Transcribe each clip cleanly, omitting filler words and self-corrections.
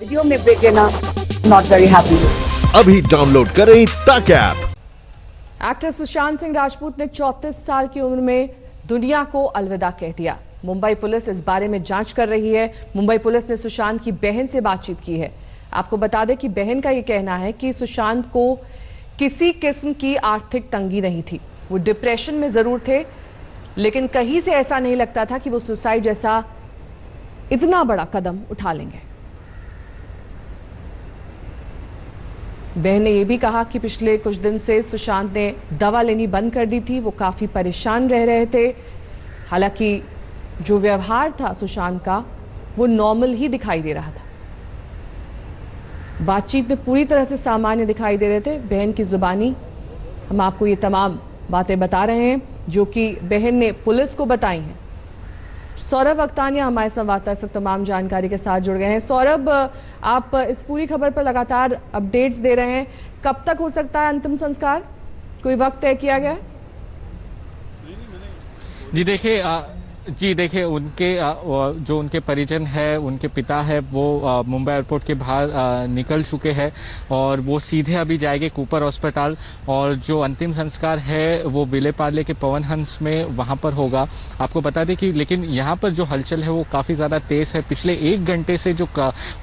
Video में break लेना not very happy. अभी डाउनलोड करें तक ऐप। एक्टर सुशांत सिंह राजपूत ने 34 साल की उम्र में दुनिया को अलविदा कह दिया। मुंबई पुलिस इस बारे में जांच कर रही है। मुंबई पुलिस ने सुशांत की बहन से बातचीत की है। आपको बता दें कि बहन का ये कहना है कि सुशांत को किसी किस्म की आर्थिक तंगी नहीं थी। वो डिप्रेशन में जरूर थे, लेकिन कहीं से ऐसा नहीं लगता था कि वो सुसाइड जैसा इतना बड़ा कदम उठा लेंगे। बहन ने यह भी कहा कि पिछले कुछ दिन से सुशांत ने दवा लेनी बंद कर दी थी। वो काफी परेशान रह रहे थे। हालांकि जो व्यवहार था सुशांत का वो नॉर्मल ही दिखाई दे रहा था। बातचीत में पूरी तरह से सामान्य दिखाई दे रहे थे। बहन की जुबानी हम आपको ये तमाम बातें बता रहे हैं जो कि बहन ने पुलिस को बताई हैं। सौरभ वक्तानिया हमारे संवाददाता इस वक्त तमाम जानकारी के साथ जुड़ गए हैं। सौरभ, आप इस पूरी खबर पर लगातार अपडेट्स दे रहे हैं। कब तक हो सकता है अंतिम संस्कार? कोई वक्त तय किया गया है? जी देखिए उनके जो उनके परिजन है, उनके पिता है, वो मुंबई एयरपोर्ट के बाहर निकल चुके हैं और वो सीधे अभी जाएंगे कूपर अस्पताल। और जो अंतिम संस्कार है वो विलेपार्ले के पवन हंस में वहां पर होगा। आपको बता दें कि लेकिन यहाँ पर जो हलचल है वो काफ़ी ज़्यादा तेज़ है। पिछले 1 घंटे से जो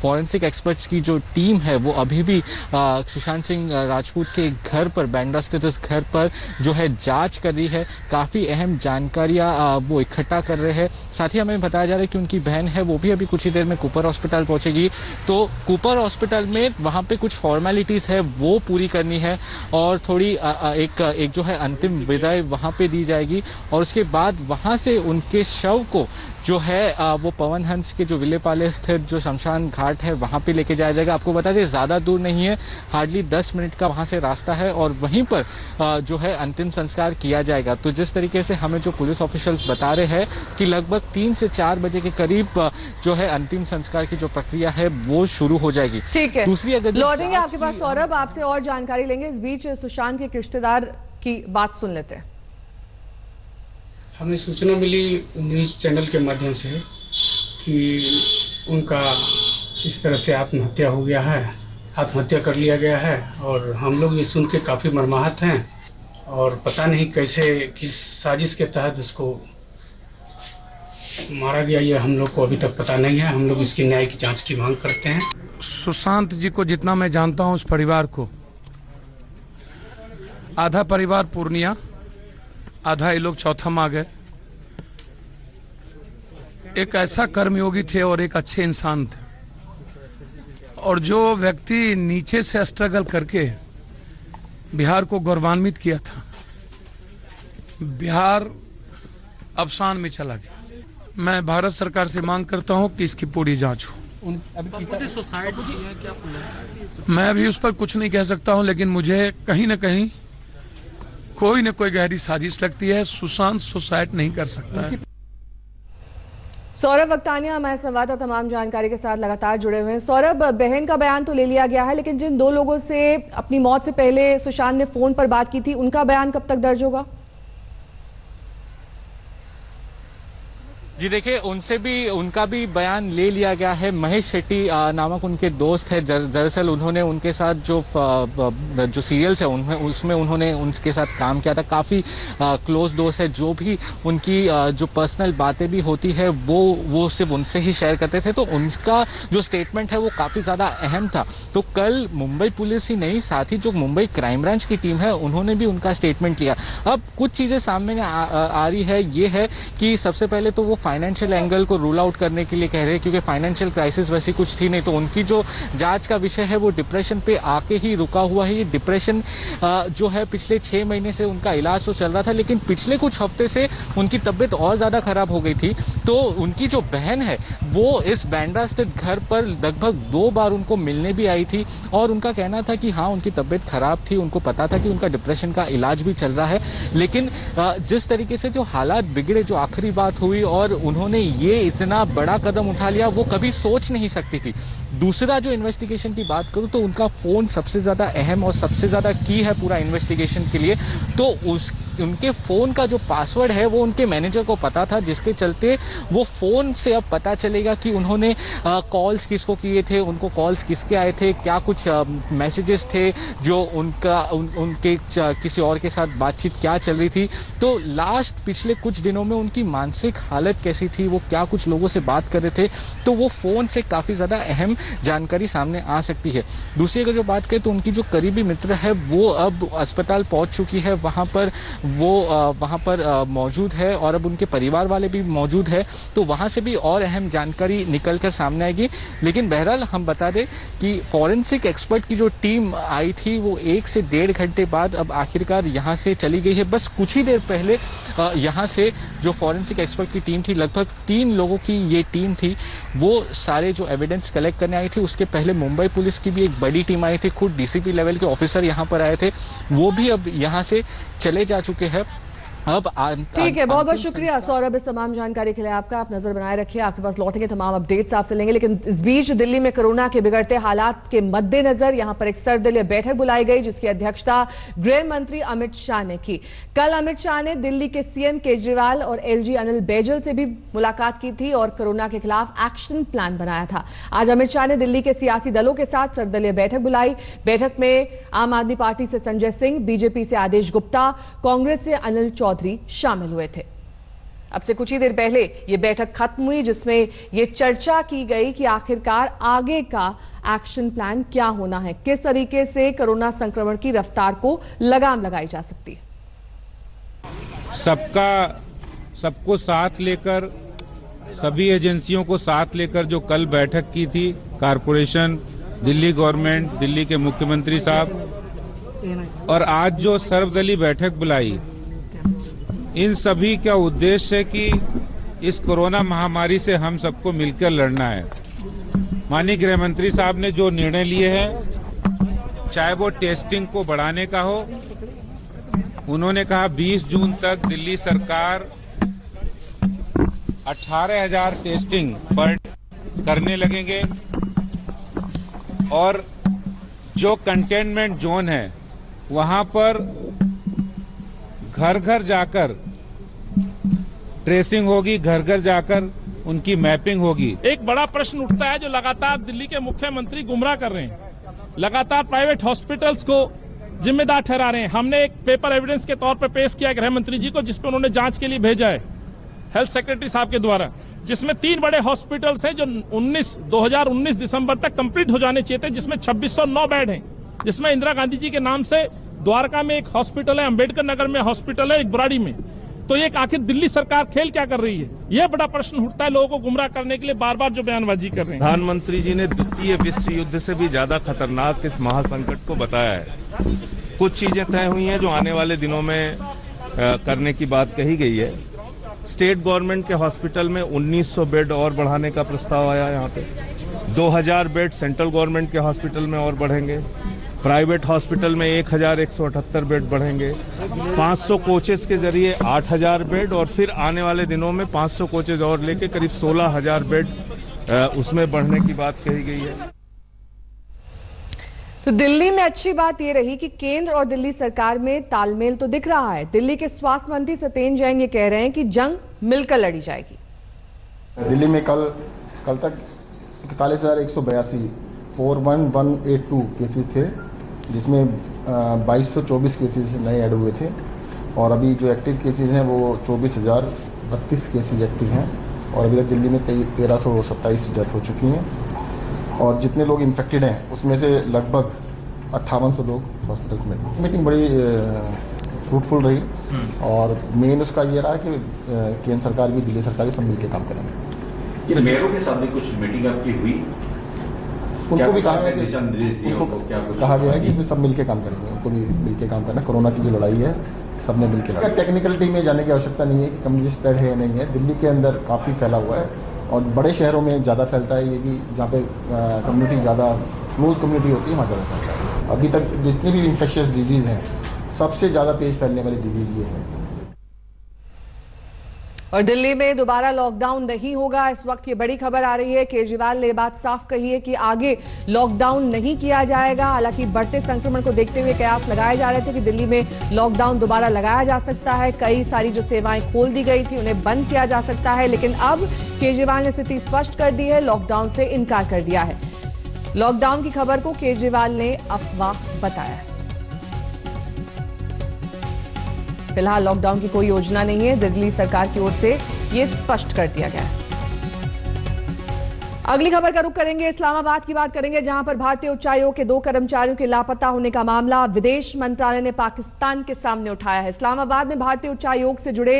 फॉरेंसिक एक्सपर्ट्स की जो टीम है वो अभी भी सुशांत सिंह राजपूत के घर पर, बांद्रा स्थित उस घर पर जो है जाँच कर रही है। काफ़ी अहम जानकारियाँ वो इकट्ठा कर रहे हैं। साथ ही हमें बताया जा रहा है कि उनकी बहन है वो भी अभी कुछ ही देर में कूपर हॉस्पिटल पहुंचेगी। तो कूपर हॉस्पिटल में वहां पे कुछ फॉर्मेलिटीज है वो पूरी करनी है और थोड़ी एक जो है अंतिम विदाई वहां पे दी जाएगी। और उसके बाद वहां से उनके शव को जो है वो पवन हंस के जो विलेपार्ले स्थित जो शमशान घाट है वहां पे लेके जाया जाएगा। आपको बता दें ज्यादा दूर नहीं है, हार्डली 10 मिनट का वहां से रास्ता है और वहीं पर जो है अंतिम संस्कार किया जाएगा। तो जिस तरीके से हमें जो पुलिस ऑफिशियल्स बता रहे हैं कि लगभग 3 से 4 बजे के करीब जो है अंतिम संस्कार की जो प्रक्रिया है वो शुरू हो जाएगी। ठीक है, दूसरी अगर लौटेंगे आपके पास सौरभ, आपसे और जानकारी लेंगे। इस बीच सुशांत के रिश्तेदार की बात सुन लेते हैं। हमें सूचना मिली न्यूज़ चैनल के माध्यम से कि उनका इस तरह से आत्महत्या हो गया है, आत्महत्या कर लिया गया है। और हम लोग ये सुन के काफ़ी मर्माहत हैं और पता नहीं कैसे किस साजिश के तहत उसको मारा गया, ये हम लोग को अभी तक पता नहीं है। हम लोग इसकी न्यायिक जांच की मांग करते हैं। सुशांत जी को जितना मैं जानता हूं, उस परिवार को, आधा परिवार पूर्णिया, आधा ये लोग चौथम आ गए। एक ऐसा कर्मयोगी थे और एक अच्छे इंसान थे। और जो व्यक्ति नीचे से स्ट्रगल करके बिहार को गौरवान्वित किया था, बिहार अवसान में चला गया। मैं भारत सरकार से मांग करता हूं कि इसकी पूरी जांच हो। मैं अभी उस पर कुछ नहीं कह सकता हूं, लेकिन मुझे कहीं ना कहीं कोई न कोई गहरी साजिश लगती है। सुशांत सुसाइड नहीं कर सकता है। सौरभ वक्तानिया हमारे संवाददाता तमाम जानकारी के साथ लगातार जुड़े हुए हैं। सौरभ, बहन का बयान तो ले लिया गया है, लेकिन जिन 2 लोगों से अपनी मौत से पहले सुशांत ने फोन पर बात की थी, उनका बयान कब तक दर्ज होगा? जी देखिए उनका भी बयान ले लिया गया है। महेश शेट्टी नामक उनके दोस्त है। दरअसल उन्होंने उनके साथ जो सीरियल्स है उसमें उन्होंने उनके साथ काम किया था। काफ़ी क्लोज दोस्त है। जो भी उनकी जो पर्सनल बातें भी होती है वो सिर्फ उनसे ही शेयर करते थे। तो उनका जो स्टेटमेंट है वो काफ़ी ज़्यादा अहम था। तो कल मुंबई पुलिस ही नहीं, साथ ही जो मुंबई क्राइम ब्रांच की टीम है उन्होंने भी उनका स्टेटमेंट लिया। अब कुछ चीज़ें सामने आ रही है। ये है कि सबसे पहले तो वो फाइनेंशियल एंगल को रूल आउट करने के लिए कह रहे हैं, क्योंकि फाइनेंशियल क्राइसिस वैसी कुछ थी नहीं। तो उनकी जो जांच का विषय है वो डिप्रेशन पे आके ही रुका हुआ है। ये डिप्रेशन जो है पिछले 6 महीने से उनका इलाज तो चल रहा था, लेकिन पिछले कुछ हफ्ते से उनकी तबीयत और ज्यादा खराब हो गई थी। तो उनकी जो बहन है वो इस बांद्रा स्थित घर पर लगभग 2 बार उनको मिलने भी आई थी और उनका कहना था कि हाँ उनकी तबीयत खराब थी, उनको पता था कि उनका डिप्रेशन का इलाज भी चल रहा है। लेकिन जिस तरीके से जो हालात बिगड़े, जो आखिरी बात हुई और उन्होंने ये इतना बड़ा कदम उठा लिया, वो कभी सोच नहीं सकती थी। दूसरा जो इन्वेस्टिगेशन की बात करूं तो उनका फोन सबसे ज्यादा अहम और सबसे ज्यादा की है पूरा इन्वेस्टिगेशन के लिए। तो उस उनके फ़ोन का जो पासवर्ड है वो उनके मैनेजर को पता था, जिसके चलते वो फ़ोन से अब पता चलेगा कि उन्होंने कॉल्स किसको किए थे, उनको कॉल्स किसके आए थे, क्या कुछ मैसेजेस थे जो उनके किसी और के साथ बातचीत क्या चल रही थी। तो लास्ट पिछले कुछ दिनों में उनकी मानसिक हालत कैसी थी, वो क्या कुछ लोगों से बात कर रहे थे, तो वो फ़ोन से काफ़ी ज़्यादा अहम जानकारी सामने आ सकती है। दूसरी अगर जो बात करें तो उनकी जो करीबी मित्र है वो अब अस्पताल पहुंच चुकी है, वहां पर मौजूद है और अब उनके परिवार वाले भी मौजूद है, तो वहां से भी और अहम जानकारी निकल कर सामने आएगी। लेकिन बहरहाल हम बता दें कि फॉरेंसिक एक्सपर्ट की जो टीम आई थी वो 1 से 1.5 घंटे बाद अब आखिरकार यहां से चली गई है। बस कुछ ही देर पहले यहां से जो फॉरेंसिक एक्सपर्ट की टीम थी, लगभग 3 लोगों की ये टीम थी, वो सारे जो एविडेंस कलेक्ट करने आई थी। उसके पहले मुंबई पुलिस की भी एक बड़ी टीम आई थी, खुद डीसीपी लेवल के ऑफिसर यहां पर आए थे, वो भी अब यहां से चले जा चुके हैं। अब ठीक है, बहुत बहुत शुक्रिया सौरभ इस तमाम जानकारी के लिए आपका। आप नजर बनाए रखिए, आपके पास लौटेंगे तमाम अपडेट्स आपसे लेंगे। लेकिन इस बीच दिल्ली में कोरोना के बिगड़ते हालात के मद्देनजर यहां पर एक सर्वदलीय बैठक बुलाई गई, जिसकी अध्यक्षता गृह मंत्री अमित शाह ने की। कल अमित शाह ने दिल्ली के सीएम केजरीवाल और एलजी अनिल बैजल से भी मुलाकात की थी और कोरोना के खिलाफ एक्शन प्लान बनाया था। आज अमित शाह ने दिल्ली के सियासी दलों के साथ सर्वदलीय बैठक बुलाई। बैठक में आम आदमी पार्टी से संजय सिंह, बीजेपी से आदेश गुप्ता, कांग्रेस से अनिल चौधरी शामिल हुए थे। अब से कुछ ही देर पहले यह बैठक खत्म हुई, जिसमें यह चर्चा की गई कि आखिरकार आगे का एक्शन प्लान क्या होना है, किस तरीके से कोरोना संक्रमण की रफ्तार को लगाम लगाई जा सकती है। सबको साथ लेकर, सभी एजेंसियों को साथ लेकर जो कल बैठक की थी, कारपोरेशन, दिल्ली गवर्नमेंट, दिल्ली के मुख्यमंत्री साहब, और आज जो सर्वदलीय बैठक बुलाई, इन सभी का उद्देश्य है कि इस कोरोना महामारी से हम सबको मिलकर लड़ना है। माननीय गृह मंत्री साहब ने जो निर्णय लिए हैं, चाहे वो टेस्टिंग को बढ़ाने का हो, उन्होंने कहा 20 जून तक दिल्ली सरकार 18,000 टेस्टिंग पर करने लगेंगे और जो कंटेनमेंट जोन है वहां पर घर घर जाकर ट्रेसिंग होगी, घर घर जाकर उनकी मैपिंग होगी। एक बड़ा प्रश्न उठता है जो लगातार दिल्ली के मुख्यमंत्री गुमराह कर रहे हैं, लगातार प्राइवेट हॉस्पिटल्स को जिम्मेदार ठहरा रहे हैं। हमने एक पेपर एविडेंस के तौर पर पेश किया गृह मंत्री जी को, जिसपे उन्होंने जांच के लिए भेजा है हेल्थ सेक्रेटरी साहब के द्वारा, जिसमें 3 बड़े हॉस्पिटल्स हैं जो 2019 दिसंबर तक कंप्लीट हो जाने चाहिए थे, जिसमें 2609 बेड हैं, जिसमें इंदिरा गांधी जी के नाम से द्वारका में एक हॉस्पिटल है, अंबेडकर नगर में हॉस्पिटल है, एक बुराड़ी में। तो ये आखिर दिल्ली सरकार खेल क्या कर रही है, यह बड़ा प्रश्न उठता है। लोगों को गुमराह करने के लिए बार बार जो बयानबाजी कर रहे हैं। प्रधानमंत्री जी ने द्वितीय विश्व युद्ध से भी ज्यादा खतरनाक इस महासंकट को बताया है। कुछ चीजें तय हुई हैं जो आने वाले दिनों में करने की बात कही गई है। स्टेट गवर्नमेंट के हॉस्पिटल में 1900 बेड और बढ़ाने का प्रस्ताव आया। यहाँ पे 2000 बेड सेंट्रल गवर्नमेंट के हॉस्पिटल में और बढ़ेंगे। प्राइवेट हॉस्पिटल में 1178 बेड बढ़ेंगे। 500 कोचेस के जरिए 8000 बेड और फिर आने वाले दिनों में 500 कोचेस और लेके करीब 16000 बेड उसमें बढ़ने की बात कही गई है। तो दिल्ली में अच्छी बात यह रही कि केंद्र और दिल्ली सरकार में तालमेल तो दिख रहा है। दिल्ली के स्वास्थ्य मंत्री सत्येंद्र जैन ये कह रहे हैं कि जंग मिलकर लड़ी जाएगी। दिल्ली में कल तक 41,182 41182 केसेस थे, जिसमें 2224 केसेस नए ऐड हुए थे और अभी जो एक्टिव केसेस हैं वो 24,032 केसेस एक्टिव हैं और अभी तक दिल्ली में 1327 डेथ हो चुकी हैं और जितने लोग इन्फेक्टेड हैं उसमें से लगभग 5800 लोग हॉस्पिटल्स में। मीटिंग बड़ी फ्रूटफुल रही और मेन उसका ये रहा कि केंद्र सरकार भी दिल्ली सरकार भी सब मिलकर काम करेंगे। ये मेयरों के साथ भी कुछ मीटिंग आपकी हुई? उनको भी कहा गया है कि सब मिलके काम करेंगे, उनको भी मिलके काम करना। कोरोना की जो लड़ाई है सबने मिलके लड़ना। टेक्निकलिटी में जाने की आवश्यकता नहीं है कि कम्युनिटी स्प्रेड है या नहीं है। दिल्ली के अंदर काफ़ी फैला हुआ है और बड़े शहरों में ज़्यादा फैलता है ये कि जहाँ पे कम्युनिटी ज़्यादा क्लोज कम्युनिटी होती है वहाँ ज़्यादा फैलता है। अभी तक जितनी भी इन्फेक्शियस डिजीज़ हैं सबसे ज़्यादा तेज फैलने वाली डिजीज़ ये है। और दिल्ली में दोबारा लॉकडाउन नहीं होगा। इस वक्त ये बड़ी खबर आ रही है। केजरीवाल ने बात साफ कही है कि आगे लॉकडाउन नहीं किया जाएगा। हालांकि बढ़ते संक्रमण को देखते हुए कयास लगाए जा रहे थे कि दिल्ली में लॉकडाउन दोबारा लगाया जा सकता है। कई सारी जो सेवाएं खोल दी गई थी उन्हें बंद किया जा सकता है, लेकिन अब केजरीवाल ने स्थिति स्पष्ट कर दी है, लॉकडाउन से इनकार कर दिया है। लॉकडाउन की खबर को केजरीवाल ने अफवाह बताया है। फिलहाल लॉकडाउन की कोई योजना नहीं है, दिल्ली सरकार की ओर से यह स्पष्ट कर दिया गया है। अगली खबर का रुख करेंगे, इस्लामाबाद की बात करेंगे, जहां पर भारतीय उच्चायोग के 2 कर्मचारियों के लापता होने का मामला विदेश मंत्रालय ने पाकिस्तान के सामने उठाया है। इस्लामाबाद में भारतीय उच्चायोग से जुड़े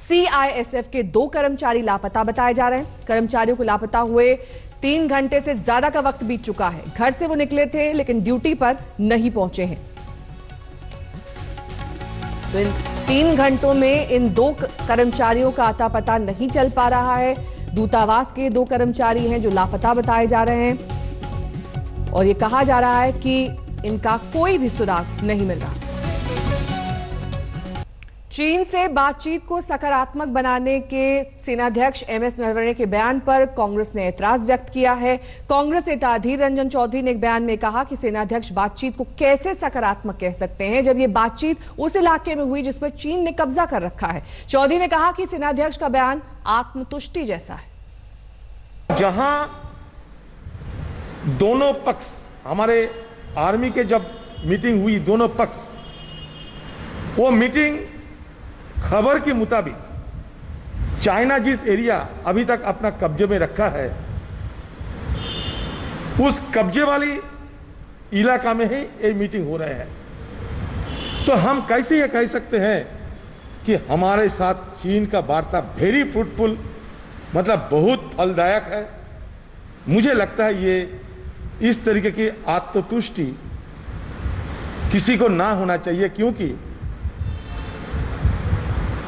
CISF के 2 कर्मचारी लापता बताए जा रहे हैं। कर्मचारियों को लापता हुए 3 घंटे से ज्यादा का वक्त बीत चुका है। घर से वो निकले थे लेकिन ड्यूटी पर नहीं पहुंचे हैं। तो इन 3 घंटों में इन 2 कर्मचारियों का अता पता नहीं चल पा रहा है। दूतावास के 2 कर्मचारी हैं जो लापता बताए जा रहे हैं और ये कहा जा रहा है कि इनका कोई भी सुराग नहीं मिल रहा। चीन से बातचीत को सकारात्मक बनाने के सेनाध्यक्ष MS नरवणे के बयान पर कांग्रेस ने ऐतराज व्यक्त किया है। कांग्रेस नेता अधीर रंजन चौधरी ने एक बयान में कहा कि सेनाध्यक्ष बातचीत को कैसे सकारात्मक कह सकते हैं जब ये बातचीत उस इलाके में हुई जिस पर चीन ने कब्जा कर रखा है। चौधरी ने कहा कि सेनाध्यक्ष का बयान आत्मतुष्टि जैसा है। जहां दोनों पक्ष, हमारे आर्मी के जब मीटिंग हुई, दोनों पक्ष, वो मीटिंग खबर के मुताबिक चाइना जिस एरिया अभी तक अपना कब्जे में रखा है, उस कब्जे वाली इलाका में ही ये मीटिंग हो रहा है। तो हम कैसे ये कह सकते हैं कि हमारे साथ चीन का वार्ता वेरी फ्रूटफुल, मतलब बहुत फलदायक है। मुझे लगता है ये इस तरीके की आत्मतुष्टि किसी को ना होना चाहिए, क्योंकि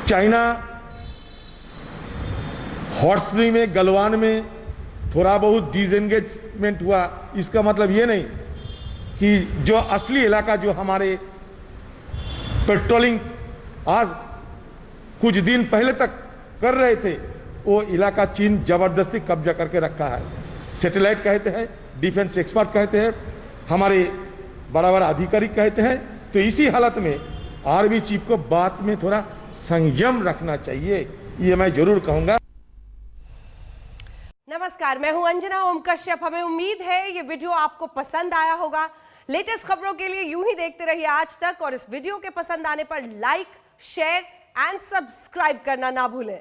चाइना हॉट स्प्रिंग में, गलवान में थोड़ा बहुत डिसएंगेजमेंट हुआ, इसका मतलब ये नहीं कि जो असली इलाका जो हमारे पेट्रोलिंग आज कुछ दिन पहले तक कर रहे थे, वो इलाका चीन जबरदस्ती कब्जा करके रखा है। सैटेलाइट कहते हैं, डिफेंस एक्सपर्ट कहते हैं, हमारे बड़ा बड़ा अधिकारी कहते हैं। तो इसी हालत में आर्मी चीफ को बात में थोड़ा संयम रखना चाहिए, ये मैं जरूर कहूंगा। नमस्कार, मैं हूं अंजना ओम कश्यप। हमें उम्मीद है ये वीडियो आपको पसंद आया होगा। लेटेस्ट खबरों के लिए यूं ही देखते रहिए आज तक, और इस वीडियो के पसंद आने पर लाइक, शेयर एंड सब्सक्राइब करना ना भूलें।